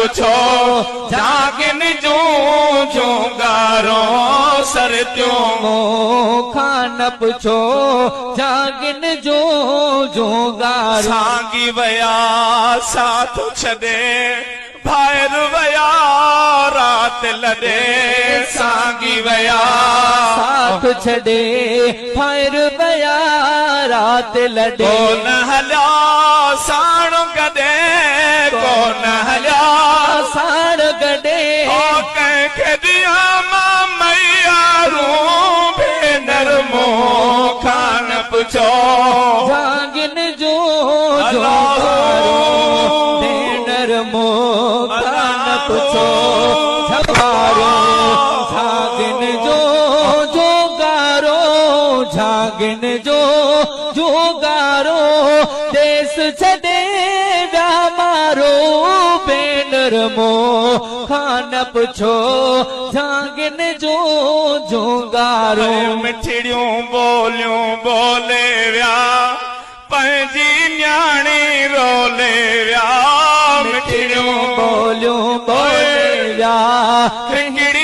पुछो जागिन जो जोगारो सर त्यों खान पुछो जागिन जो जोगारो सांगी वया साथ छदे भायर वया रात लड़े सांगी वया साथ छड़े फायर बया रात लड़े कौन हल्या साण गडे कौन हल्या साण गडे कंहिंखे दिया मां मैयारू भेनर मो खान पुछो जागिन जो जोगारो भेनर मो खान पुछो झबारो जागिन जो जोगारो जागिन जो जोगारो देश छॾे विया मारो भेनर मो खान पुछो जागिन जो जोगारो मिठड़ियूं बोलियूं बोले विया पंहिंजी न्याणी रोले विया मिठड़ियूं बोलियूं बोले विया खिंगड़ी